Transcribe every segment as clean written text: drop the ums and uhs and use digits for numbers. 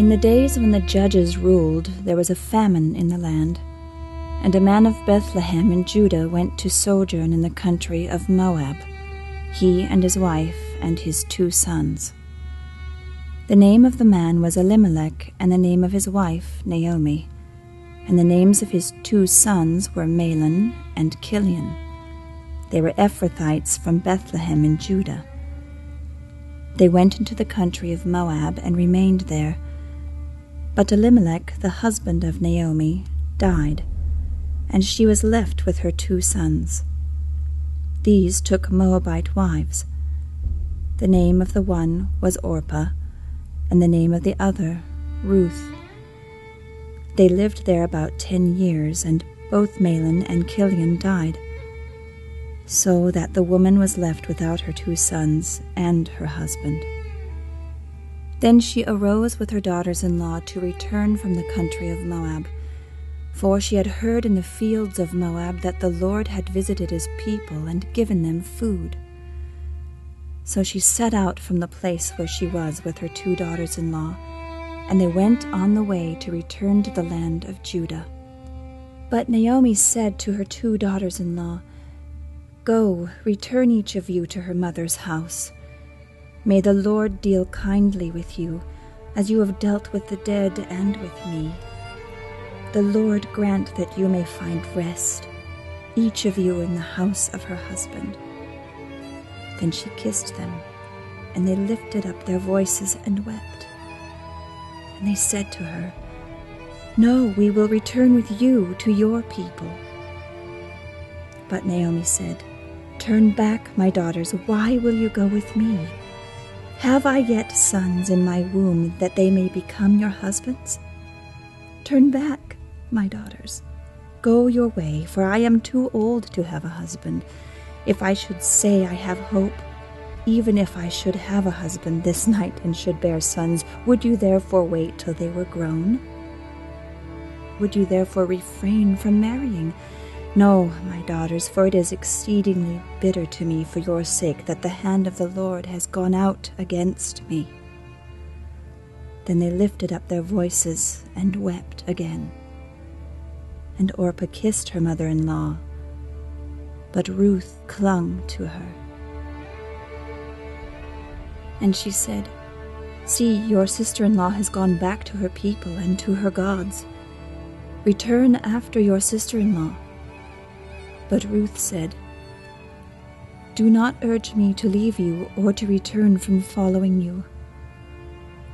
In the days when the judges ruled, there was a famine in the land, and a man of Bethlehem in Judah went to sojourn in the country of Moab, he and his wife and his 2 sons. The name of the man was Elimelech, and the name of his wife Naomi, and the names of his 2 sons were Mahlon and Chilion. They were Ephrathites from Bethlehem in Judah. They went into the country of Moab and remained there. But Elimelech, the husband of Naomi, died, and she was left with her 2 sons. These took Moabite wives. The name of the one was Orpah, and the name of the other Ruth. They lived there about 10 years, and both Mahlon and Chilion died, so that the woman was left without her 2 sons and her husband. Then she arose with her daughters-in-law to return from the country of Moab, for she had heard in the fields of Moab that the Lord had visited his people and given them food. So she set out from the place where she was with her 2 daughters-in-law, and they went on the way to return to the land of Judah. But Naomi said to her 2 daughters-in-law, "Go, return each of you to her mother's house. May the Lord deal kindly with you, as you have dealt with the dead and with me. The Lord grant that you may find rest, each of you in the house of her husband." Then she kissed them, and they lifted up their voices and wept. And they said to her, "No, we will return with you to your people." But Naomi said, "Turn back, my daughters, why will you go with me? Have I yet sons in my womb that they may become your husbands? Turn back, my daughters. Go your way, for I am too old to have a husband. If I should say I have hope, even if I should have a husband this night and should bear sons, would you therefore wait till they were grown? Would you therefore refrain from marrying? No, my daughters, for it is exceedingly bitter to me for your sake that the hand of the Lord has gone out against me." Then they lifted up their voices and wept again. And Orpah kissed her mother-in-law, but Ruth clung to her. And she said, "See, your sister-in-law has gone back to her people and to her gods. Return after your sister-in-law." But Ruth said, "Do not urge me to leave you or to return from following you.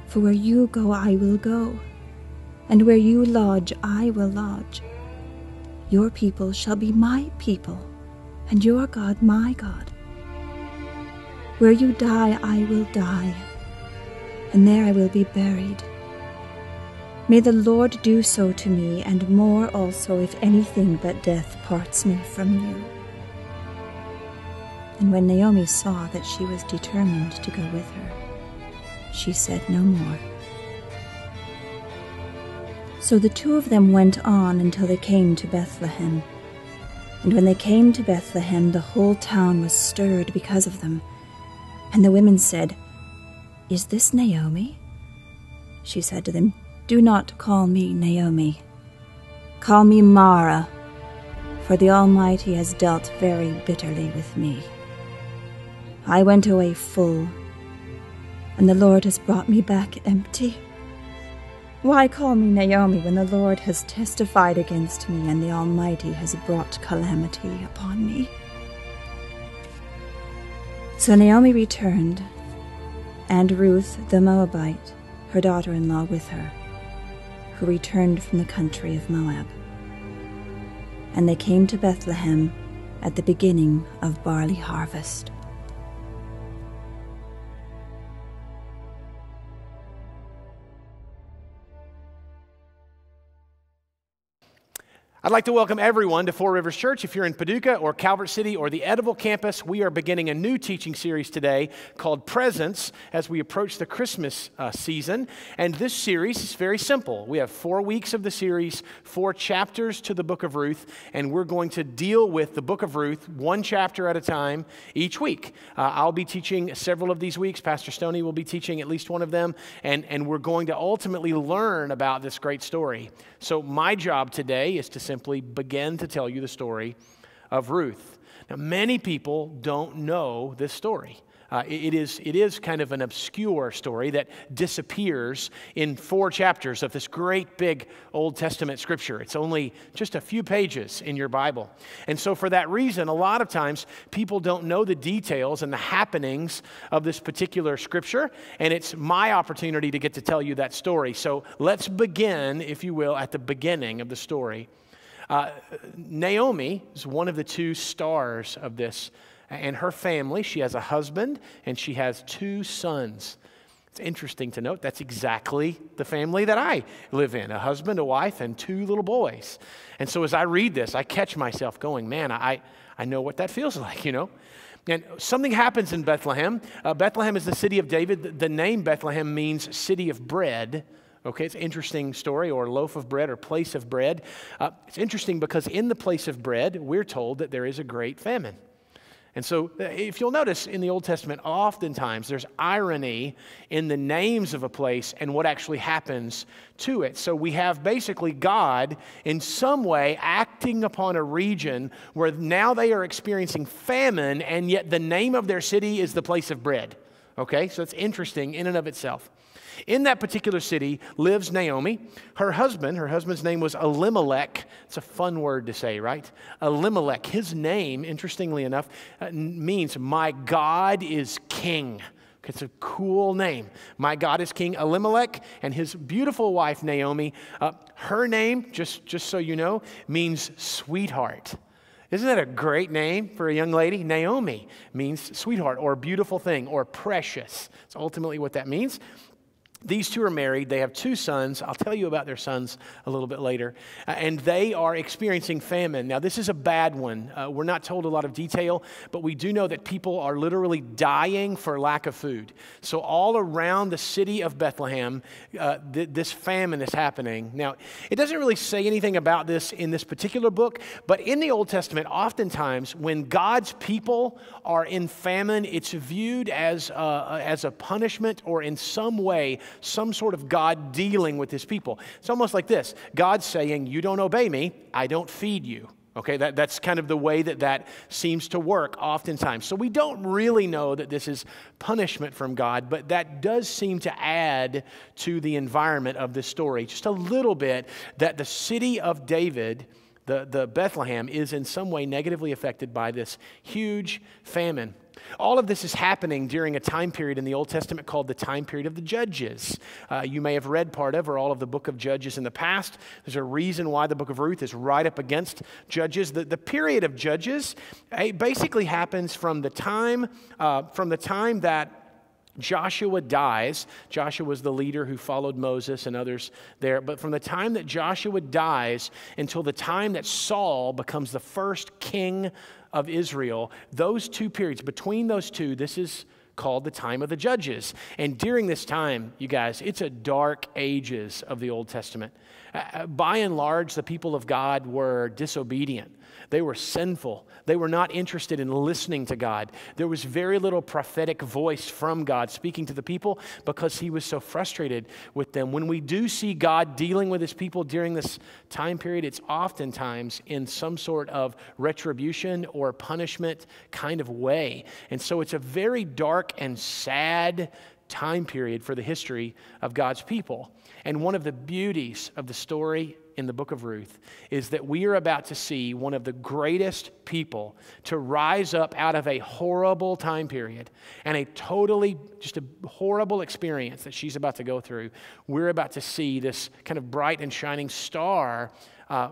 For where you go, I will go, and where you lodge, I will lodge. Your people shall be my people, and your God my God. Where you die, I will die, and there I will be buried. May the Lord do so to me, and more also, if anything but death parts me from you." And when Naomi saw that she was determined to go with her, she said no more. So the 2 of them went on until they came to Bethlehem. And when they came to Bethlehem, the whole town was stirred because of them. And the women said, "Is this Naomi?" She said to them, "Do not call me Naomi. Call me Mara, for the Almighty has dealt very bitterly with me. I went away full, and the Lord has brought me back empty. Why call me Naomi when the Lord has testified against me, and the Almighty has brought calamity upon me?" So Naomi returned, and Ruth the Moabite, her daughter-in-law, with her, who returned from the country of Moab. And they came to Bethlehem at the beginning of barley harvest. I'd like to welcome everyone to Four Rivers Church. If you're in Paducah or Calvert City or the Edible campus, we are beginning a new teaching series today called Presents as we approach the Christmas season. And this series is very simple. We have 4 weeks of the series, 4 chapters to the book of Ruth, and we're going to deal with the book of Ruth one chapter at a time each week. I'll be teaching several of these weeks. Pastor Stoney will be teaching at least one of them, and we're going to ultimately learn about this great story. So my job today is to simply begin to tell you the story of Ruth. Now, many people don't know this story. It is kind of an obscure story that disappears in 4 chapters of this great big Old Testament scripture. It's only just a few pages in your Bible. And so for that reason, a lot of times people don't know the details and the happenings of this particular scripture, and it's my opportunity to get to tell you that story. So let's begin, if you will, at the beginning of the story. Naomi is one of the 2 stars of this. And her family, she has a husband and she has 2 sons. It's interesting to note that's exactly the family that I live in, a husband, a wife, and 2 little boys. And so as I read this, I catch myself going, man, I know what that feels like, you know. And something happens in Bethlehem. Bethlehem is the city of David. The name Bethlehem means city of bread. Okay, it's an interesting story, or loaf of bread, or place of bread. It's interesting because in the place of bread, we're told that there is a great famine. And so if you'll notice in the Old Testament, oftentimes there's irony in the names of a place and what actually happens to it. So we have basically God in some way acting upon a region where now they are experiencing famine, and yet the name of their city is the place of bread. Okay, so it's interesting in and of itself. In that particular city lives Naomi. Her husband's name was Elimelech. It's a fun word to say, right? Elimelech. His name, interestingly enough, means my God is king. It's a cool name. My God is king. Elimelech and his beautiful wife Naomi. Her name, just so you know, means sweetheart. Isn't that a great name for a young lady? Naomi means sweetheart or beautiful thing or precious. It's ultimately what that means. These 2 are married. They have 2 sons. I'll tell you about their sons a little bit later. And they are experiencing famine. Now, this is a bad one. We're not told a lot of detail, but we do know that people are literally dying for lack of food. So all around the city of Bethlehem, this famine is happening. Now, it doesn't really say anything about this in this particular book, but in the Old Testament, oftentimes when God's people are in famine, it's viewed as a punishment or in some way, some sort of God dealing with his people. It's almost like this. God's saying, you don't obey me, I don't feed you. Okay, that's kind of the way that seems to work oftentimes. So we don't really know that this is punishment from God, but that does seem to add to the environment of this story just a little bit, that the city of David, the Bethlehem, is in some way negatively affected by this huge famine. All of this is happening during a time period in the Old Testament called the time period of the Judges. You may have read part of or all of the book of Judges in the past. There's a reason why the book of Ruth is right up against Judges. The period of Judges basically happens from the time that Joshua dies. Joshua was the leader who followed Moses and others there. But from the time that Joshua dies until the time that Saul becomes the first king of Israel, those 2 periods, between those 2, this is called the time of the Judges. And during this time, you guys, it's a dark ages of the Old Testament. By and large, the people of God were disobedient. They were sinful. They were not interested in listening to God. There was very little prophetic voice from God speaking to the people because he was so frustrated with them. When we do see God dealing with his people during this time period, it's oftentimes in some sort of retribution or punishment kind of way. And so it's a very dark and sad time period for the history of God's people. And one of the beauties of the story in the book of Ruth is that we are about to see one of the greatest people to rise up out of a horrible time period and just a horrible experience that she's about to go through. We're about to see this kind of bright and shining star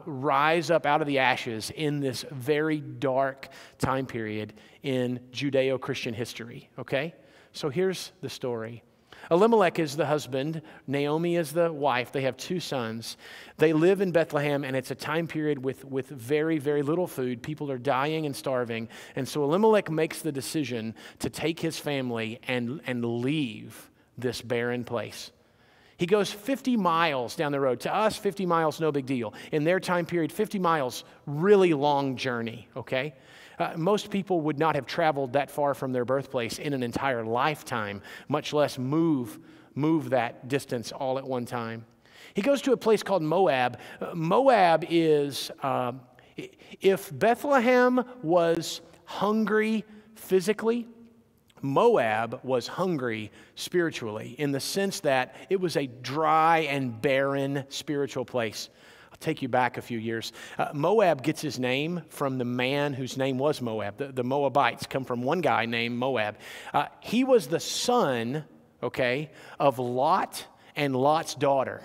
rise up out of the ashes in this very dark time period in Judeo-Christian history, okay? So here's the story. Elimelech is the husband. Naomi is the wife. They have 2 sons. They live in Bethlehem, and it's a time period with very, very little food. People are dying and starving. And so Elimelech makes the decision to take his family and leave this barren place. He goes 50 miles down the road. To us, 50 miles, no big deal. In their time period, 50 miles, really long journey, okay? Most people would not have traveled that far from their birthplace in an entire lifetime, much less move that distance all at one time. He goes to a place called Moab. Moab is, if Bethlehem was hungry physically, Moab was hungry spiritually, in the sense that it was a dry and barren spiritual place. I'll take you back a few years. Moab gets his name from the man whose name was Moab. The Moabites come from one guy named Moab. He was the son, okay, of Lot and Lot's daughter.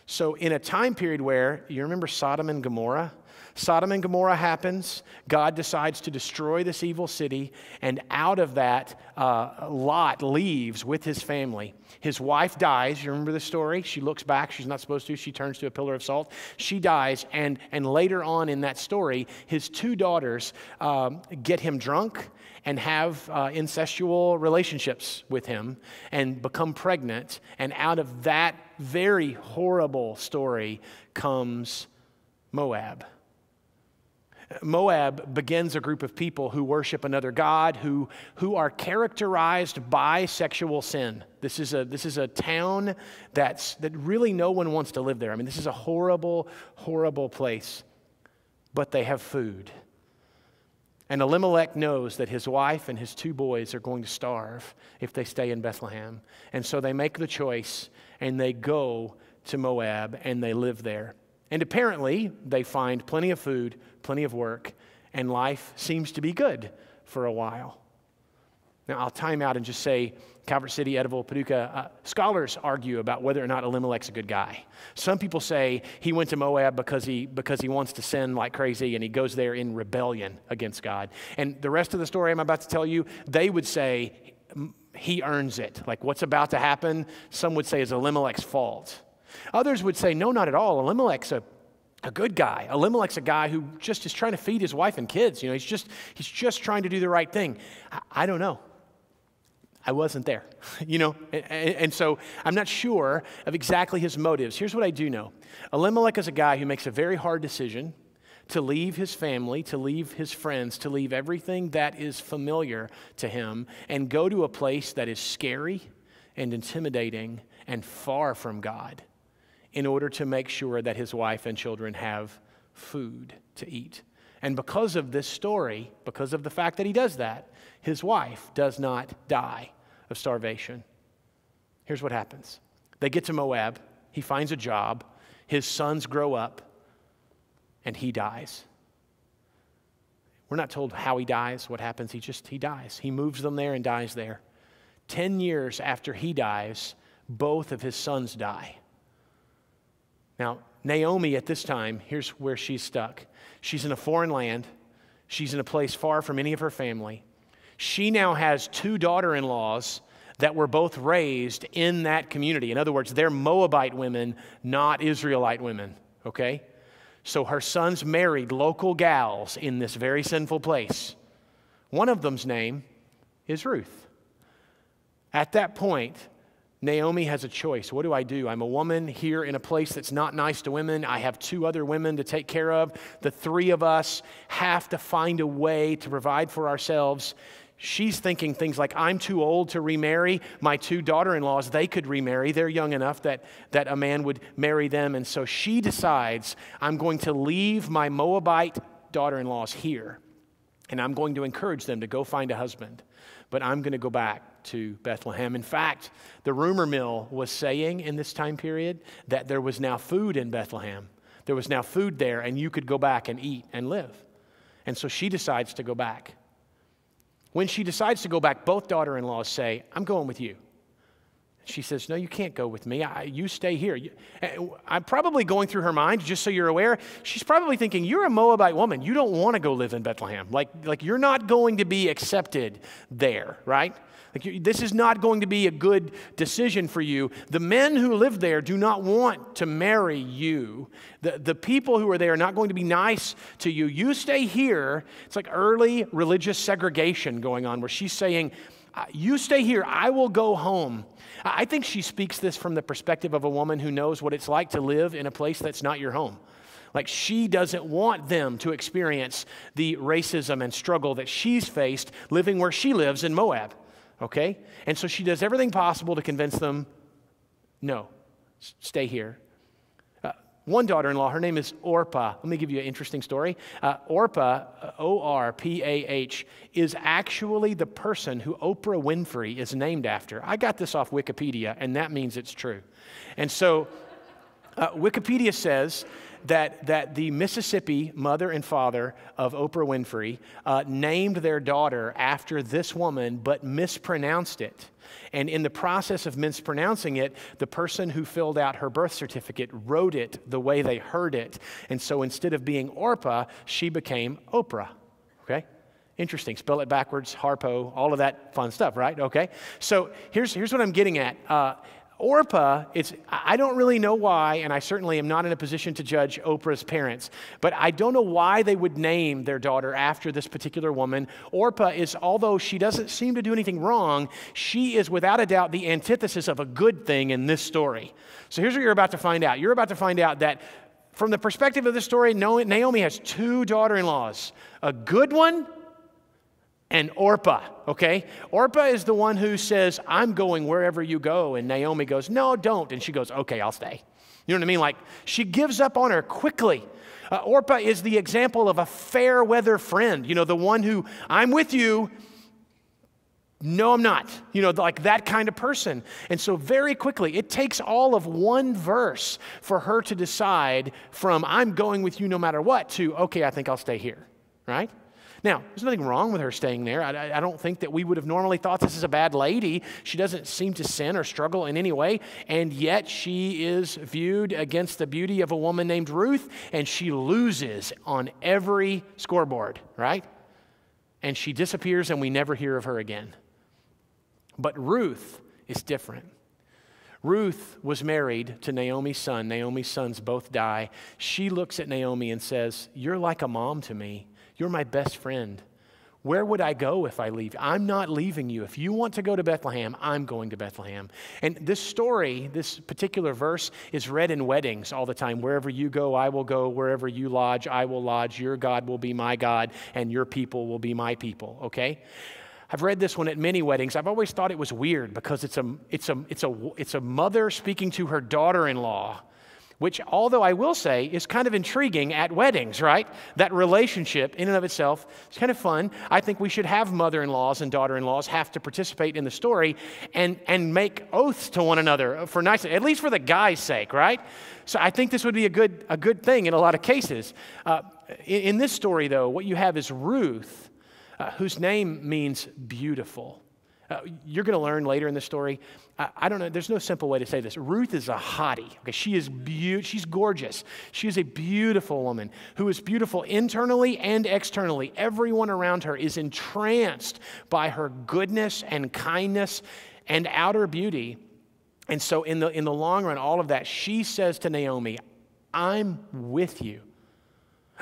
So in a time period where, you remember Sodom and Gomorrah? Sodom and Gomorrah happens. God decides to destroy this evil city. And out of that, Lot leaves with his family. His wife dies. You remember the story? She looks back. She's not supposed to. She turns to a pillar of salt. She dies. And later on in that story, his 2 daughters get him drunk and have incestual relationships with him and become pregnant. And out of that very horrible story comes Moab. Moab begins a group of people who worship another god, who are characterized by sexual sin. This is a town that really no one wants to live there. I mean, this is a horrible, horrible place. But they have food. And Elimelech knows that his wife and his 2 boys are going to starve if they stay in Bethlehem. And so they make the choice and they go to Moab and they live there. And apparently, they find plenty of food, plenty of work, and life seems to be good for a while. Now, I'll time out and just say, Calvert City, Ediville, Paducah, scholars argue about whether or not Elimelech's a good guy. Some people say he went to Moab because he wants to sin like crazy, and he goes there in rebellion against God. And the rest of the story I'm about to tell you, they would say he earns it. Like what's about to happen, some would say is Elimelech's fault. Others would say, no, not at all. Elimelech's a good guy. Elimelech's a guy who just is trying to feed his wife and kids. You know, he's just trying to do the right thing. I don't know. I wasn't there, you know, and so I'm not sure of exactly his motives. Here's what I do know. Elimelech is a guy who makes a very hard decision to leave his family, to leave his friends, to leave everything that is familiar to him and go to a place that is scary and intimidating and far from God, in order to make sure that his wife and children have food to eat. And because of this story, because of the fact that he does that, his wife does not die of starvation. Here's what happens. They get to Moab. He finds a job. His sons grow up, and he dies. We're not told how he dies, what happens. He dies. He moves them there and dies there. 10 years after he dies, both of his sons die. Now, Naomi at this time, here's where she's stuck. She's in a foreign land. She's in a place far from any of her family. She now has 2 daughter-in-laws that were both raised in that community. In other words, they're Moabite women, not Israelite women, okay? So her sons married local gals in this very sinful place. One of them's name is Ruth. At that point, Naomi has a choice. What do? I'm a woman here in a place that's not nice to women. I have 2 other women to take care of. The 3 of us have to find a way to provide for ourselves. She's thinking things like, I'm too old to remarry. My 2 daughter-in-laws, they could remarry. They're young enough that a man would marry them. And so she decides, I'm going to leave my Moabite daughter-in-laws here, and I'm going to encourage them to go find a husband. But I'm going to go back to Bethlehem. In fact, the rumor mill was saying in this time period that there was now food in Bethlehem. There was now food there, and you could go back and eat and live. And so she decides to go back. When she decides to go back, both daughter-in-laws say, I'm going with you. She says, no, you can't go with me. You stay here. I'm probably going through her mind, just so you're aware. She's probably thinking, you're a Moabite woman. You don't want to go live in Bethlehem. Like you're not going to be accepted there, right? This is not going to be a good decision for you. The men who live there do not want to marry you. The people who are there are not going to be nice to you. You stay here. It's like early religious segregation going on where she's saying, you stay here, I will go home. I think she speaks this from the perspective of a woman who knows what it's like to live in a place that's not your home. Like, she doesn't want them to experience the racism and struggle that she's faced living where she lives in Moab, okay? And so she does everything possible to convince them, no, stay here. One daughter-in-law, her name is Orpah. Let me give you an interesting story. Orpah, O-R-P-A-H, is actually the person who Oprah Winfrey is named after. I got this off Wikipedia, and that means it's true. And so Wikipedia says that the Mississippi mother and father of Oprah Winfrey named their daughter after this woman, but mispronounced it. And in the process of mispronouncing it, the person who filled out her birth certificate wrote it the way they heard it. And so instead of being Orpah, she became Oprah. Okay? Interesting. Spell it backwards, Harpo, all of that fun stuff, right? Okay? So here's what I'm getting at. Orpah, I don't really know why, and I certainly am not in a position to judge Oprah's parents, but I don't know why they would name their daughter after this particular woman. Orpah is, although she doesn't seem to do anything wrong, she is without a doubt the antithesis of a good thing in this story. So here's what you're about to find out. You're about to find out that from the perspective of this story, Naomi has two daughter-in-laws, a good one and Orpah, okay? Orpah is the one who says, I'm going wherever you go. And Naomi goes, no, don't. And she goes, okay, I'll stay. You know what I mean? Like, she gives up on her quickly. Orpah is the example of a fair weather friend. You know, the one who, I'm with you. No, I'm not. You know, like that kind of person. And so very quickly, it takes all of one verse for her to decide from, I'm going with you no matter what, to, okay, I think I'll stay here, right? Now, there's nothing wrong with her staying there. I don't think that we would have normally thought this is a bad lady. She doesn't seem to sin or struggle in any way, and yet she is viewed against the beauty of a woman named Ruth, and she loses on every scoreboard, right? And she disappears, and we never hear of her again. But Ruth is different. Ruth was married to Naomi's son. Naomi's sons both die. She looks at Naomi and says, you're like a mom to me. You're my best friend. Where would I go if I leave? I'm not leaving you. If you want to go to Bethlehem, I'm going to Bethlehem. And this story, this particular verse, is read in weddings all the time. Wherever you go, I will go. Wherever you lodge, I will lodge. Your God will be my God, and your people will be my people, okay? I've read this one at many weddings. I've always thought it was weird because it's a mother speaking to her daughter-in-law, which, although I will say, is kind of intriguing at weddings, right? That relationship in and of itself is kind of fun. I think we should have mother-in-laws and daughter-in-laws have to participate in the story and make oaths to one another for nice, at least for the guy's sake, right? So I think this would be a good thing in a lot of cases. In this story, though, what you have is Ruth, whose name means beautiful. You're going to learn later in the story. I don't know. There's no simple way to say this. Ruth is a hottie. Okay, she's gorgeous. She is a beautiful woman who is beautiful internally and externally. Everyone around her is entranced by her goodness and kindness and outer beauty. And so in the long run, all of that, she says to Naomi, I'm with you.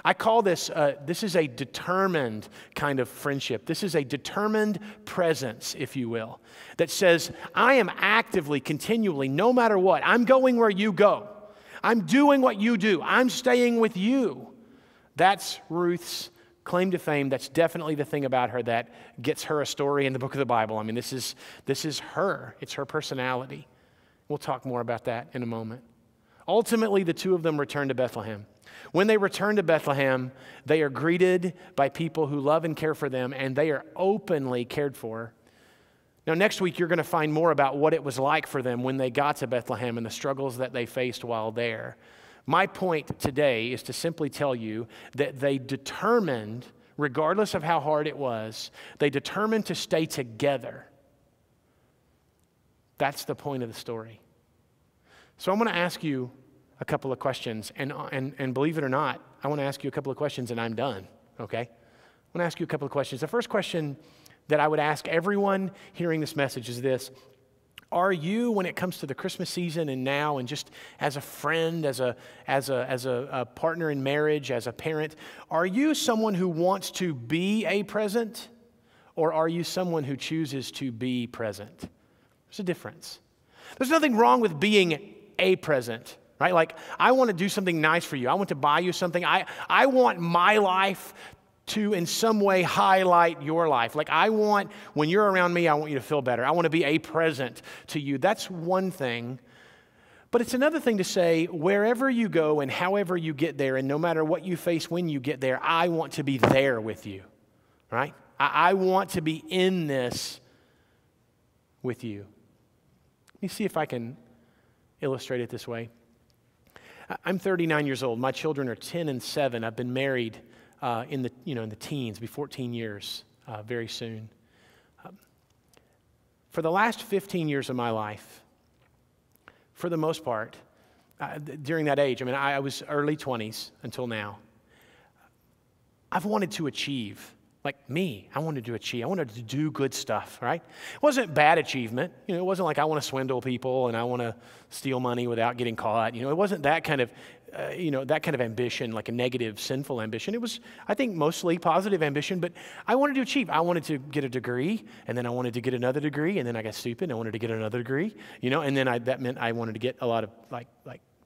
I call this is a determined kind of friendship. This is a determined presence, if you will, that says, I am actively, continually, no matter what, I'm going where you go. I'm doing what you do. I'm staying with you. That's Ruth's claim to fame. That's definitely the thing about her that gets her a story in the book of the Bible. I mean, this is her. It's her personality. We'll talk more about that in a moment. Ultimately, the two of them return to Bethlehem. When they return to Bethlehem, they are greeted by people who love and care for them, and they are openly cared for. Now, next week, you're going to find more about what it was like for them when they got to Bethlehem and the struggles that they faced while there. My point today is to simply tell you that they determined, regardless of how hard it was, they determined to stay together. That's the point of the story. So I'm going to ask you a couple of questions, and believe it or not, I want to ask you a couple of questions and I'm done, okay? I want to ask you a couple of questions. The first question that I would ask everyone hearing this message is this. Are you, when it comes to the Christmas season and now, and just as a friend, as a partner in marriage, as a parent, are you someone who wants to be a present, or are you someone who chooses to be present? There's a difference. There's nothing wrong with being a present, right? Like, I want to do something nice for you. I want to buy you something. I want my life to in some way highlight your life. Like, I want, when you're around me, I want you to feel better. I want to be a present to you. That's one thing. But it's another thing to say, wherever you go and however you get there, and no matter what you face when you get there, I want to be there with you, right? I want to be in this with you. Let me see if I can illustrate it this way. I'm 39 years old. My children are 10 and 7. I've been married in the teens, be 14 years very soon. For the last 15 years of my life, for the most part, during that age, I was early 20s until now, I've wanted to achieve. Like me, I wanted to achieve. I wanted to do good stuff, right? It wasn't bad achievement. It wasn't like I want to swindle people and I want to steal money without getting caught. It wasn't that kind of, ambition, like a negative, sinful ambition. It was, I think, mostly positive ambition, but I wanted to achieve. I wanted to get a degree, and then I wanted to get another degree, and then I got stupid, and I wanted to get another degree, and then that meant I wanted to get a lot of, like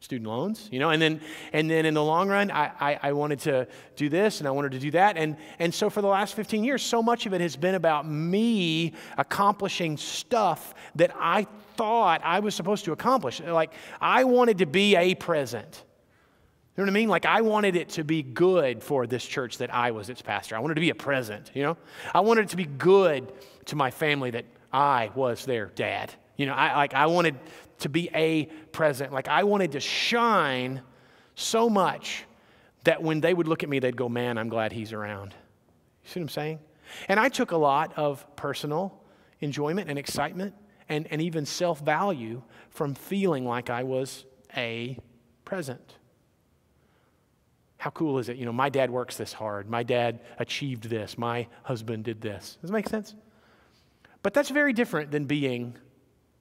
student loans, and then in the long run, I wanted to do this and I wanted to do that. And so for the last 15 years, so much of it has been about me accomplishing stuff that I thought I was supposed to accomplish. Like, I wanted to be a present. You know what I mean? Like, I wanted it to be good for this church that I was its pastor. I wanted to be a present, I wanted it to be good to my family that I was their dad. I wanted to be a present. Like, I wanted to shine so much that when they would look at me, they'd go, man, I'm glad he's around. You see what I'm saying? And I took a lot of personal enjoyment and excitement and even self-value from feeling like I was a present. How cool is it? My dad works this hard. My dad achieved this. My husband did this. Does that make sense? But that's very different than being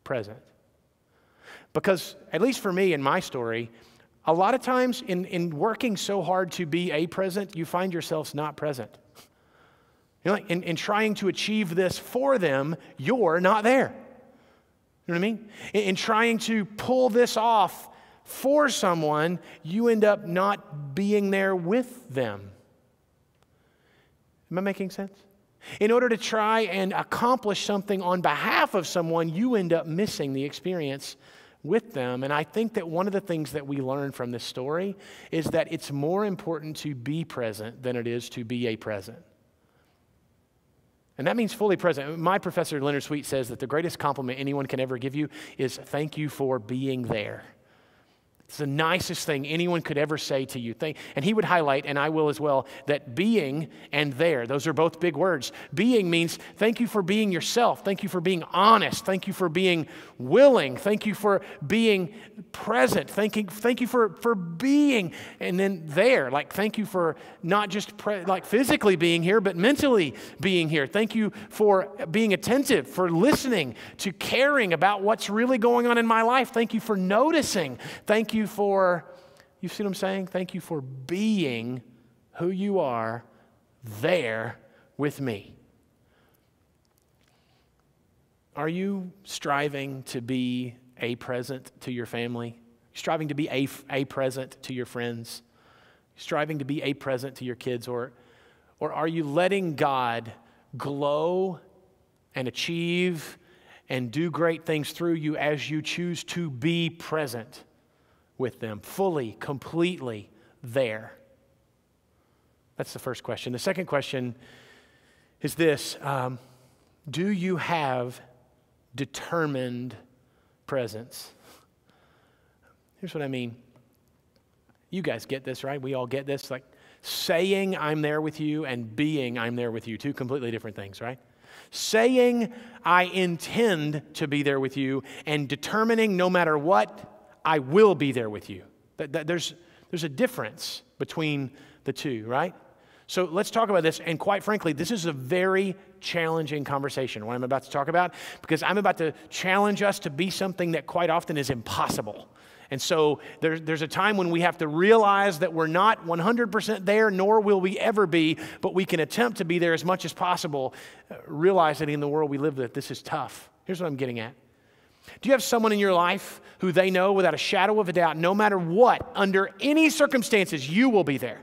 present. Because, at least for me in my story, a lot of times in working so hard to be a present, you find yourselves not present. Like in trying to achieve this for them, you're not there. You know what I mean? In trying to pull this off for someone, you end up not being there with them. Am I making sense? In order to try and accomplish something on behalf of someone, you end up missing the experience with them. And I think that one of the things that we learn from this story is that it's more important to be present than it is to be a present. And that means fully present. My professor, Leonard Sweet, says that the greatest compliment anyone can ever give you is thank you for being there. It's the nicest thing anyone could ever say to you. And he would highlight, and I will as well, that being and there, those are both big words. Being means thank you for being yourself. Thank you for being honest. Thank you for being willing. Thank you for being present. Thank you for being. And then there, like thank you for not just physically being here, but mentally being here. Thank you for being attentive, for listening, to caring about what's really going on in my life. Thank you for noticing. Thank you for, you see what I'm saying? Thank you for being who you are there with me. Are you striving to be a present to your family? Striving to be a present to your friends? Striving to be a present to your kids? Or are you letting God glow and achieve and do great things through you as you choose to be present with them, fully, completely there? That's the first question. The second question is this. Do you have determined presence? Here's what I mean. You guys get this, right? We all get this. Like saying I'm there with you and being I'm there with you, two completely different things, right? Saying I intend to be there with you and determining no matter what, I will be there with you. There's a difference between the two, right? So let's talk about this. And quite frankly, this is a very challenging conversation, what I'm about to talk about, because I'm about to challenge us to be something that quite often is impossible. And so there's a time when we have to realize that we're not 100% there, nor will we ever be, but we can attempt to be there as much as possible, realizing in the world we live that this is tough. Here's what I'm getting at. Do you have someone in your life who they know without a shadow of a doubt, no matter what, under any circumstances, you will be there?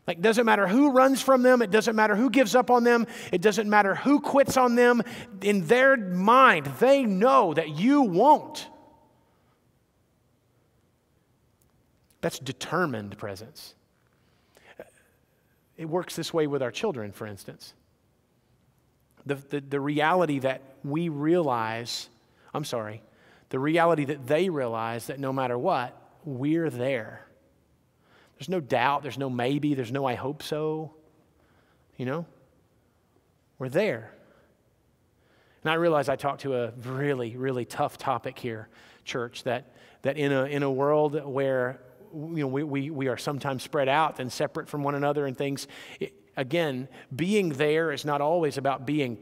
Like, it doesn't matter who runs from them. It doesn't matter who gives up on them. It doesn't matter who quits on them. In their mind, they know that you won't. That's determined presence. It works this way with our children, for instance. The reality that we realize, the reality that they realize that no matter what, we're there. There's no doubt, there's no maybe, there's no I hope so. You know? We're there. And I realize I talked to a really, really tough topic here, church, that in a world where we are sometimes spread out and separate from one another and things, again, being there is not always about being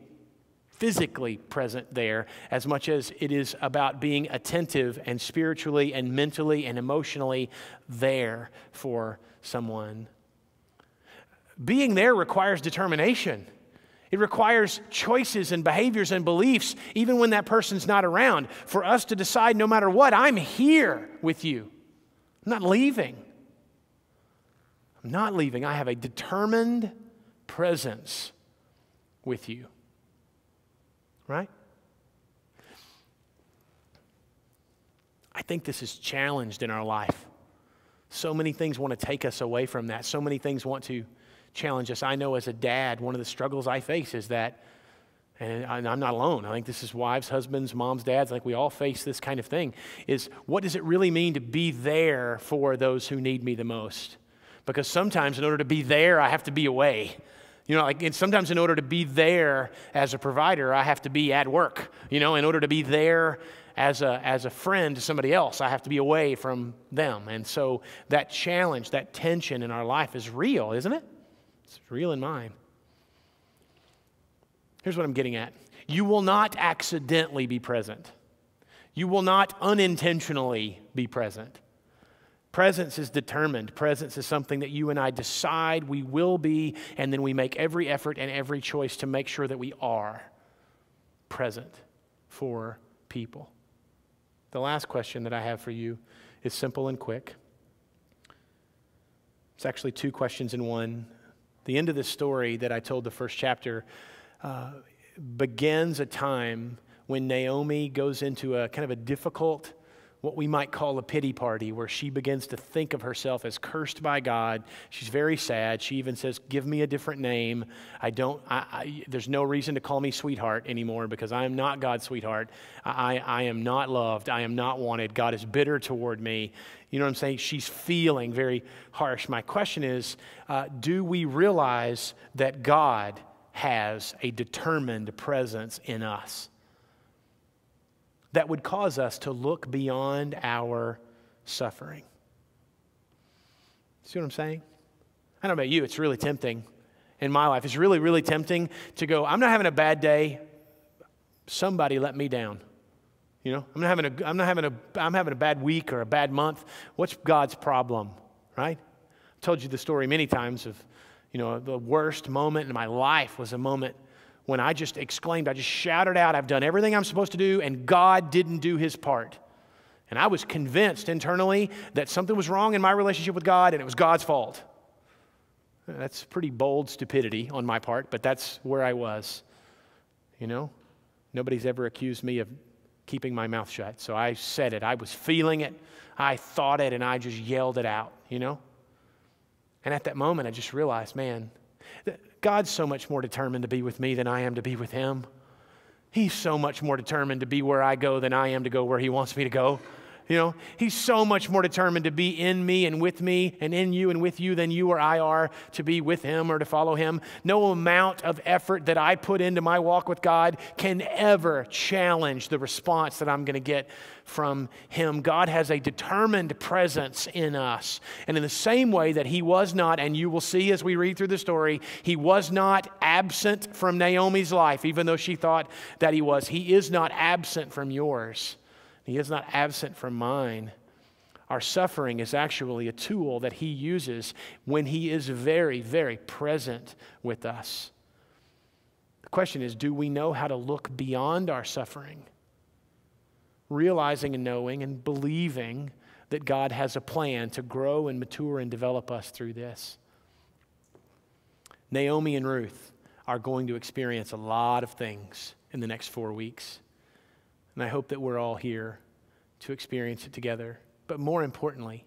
physically present there as much as it is about being attentive and spiritually and mentally and emotionally there for someone. Being there requires determination. It requires choices and behaviors and beliefs, even when that person's not around, for us to decide no matter what, I'm here with you. I'm not leaving. I'm not leaving. I have a determined presence with you. Right? I think this is challenged in our life. So many things want to take us away from that. So many things want to challenge us. I know as a dad, one of the struggles I face is that, and I'm not alone. I think this is wives, husbands, moms, dads. I think we all face this kind of thing, is what does it really mean to be there for those who need me the most? Because sometimes in order to be there, I have to be away. And sometimes in order to be there as a provider, I have to be at work. In order to be there as a friend to somebody else, I have to be away from them. And so that challenge, that tension in our life is real, isn't it? It's real in mine. Here's what I'm getting at. You will not accidentally be present. You will not unintentionally be present. Presence is determined. Presence is something that you and I decide we will be, and then we make every effort and every choice to make sure that we are present for people. The last question that I have for you is simple and quick. It's actually two questions in one. The end of the story that I told the first chapter begins a time when Naomi goes into a kind of a difficult, what we might call a pity party, where she begins to think of herself as cursed by God. She's very sad. She even says, give me a different name. There's no reason to call me sweetheart anymore because I am not God's sweetheart. I am not loved. I am not wanted. God is bitter toward me. You know what I'm saying? She's feeling very harsh. My question is, do we realize that God has a determined presence in us that would cause us to look beyond our suffering? See what I'm saying? I don't know about you, it's really tempting in my life. It's really, really tempting to go, I'm not having a bad day. Somebody let me down. I'm having a bad week or a bad month. What's God's problem, right? I've told you the story many times of, the worst moment in my life was a moment when I just exclaimed, I just shouted out, I've done everything I'm supposed to do, and God didn't do his part. And I was convinced internally that something was wrong in my relationship with God, and it was God's fault. That's pretty bold stupidity on my part, but that's where I was. Nobody's ever accused me of keeping my mouth shut. So I said it. I was feeling it. I thought it, and I just yelled it out, And at that moment, I just realized, man, God's so much more determined to be with me than I am to be with him. He's so much more determined to be where I go than I am to go where he wants me to go. You know, he's so much more determined to be in me and in you and with you than you or I are to be with him or to follow him. No amount of effort that I put into my walk with God can ever challenge the response that I'm going to get from him. God has a determined presence in us. And in the same way that he was not, and you will see as we read through the story, he was not absent from Naomi's life, even though she thought that he was. He is not absent from yours. He is not absent from mine. Our suffering is actually a tool that he uses when he is very, very present with us. The question is, do we know how to look beyond our suffering, realizing and knowing and believing that God has a plan to grow and mature and develop us through this? Naomi and Ruth are going to experience a lot of things in the next 4 weeks. And I hope that we're all here to experience it together. But more importantly,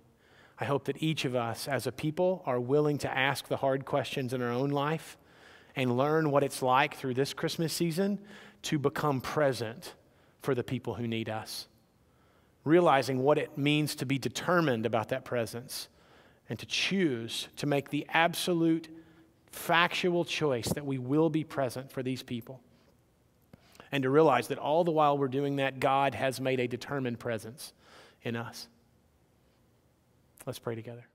I hope that each of us as a people are willing to ask the hard questions in our own life and learn what it's like through this Christmas season to become present for the people who need us. Realizing what it means to be determined about that presence and to choose to make the absolute factual choice that we will be present for these people. And to realize that all the while we're doing that, God has made a determined presence in us. Let's pray together.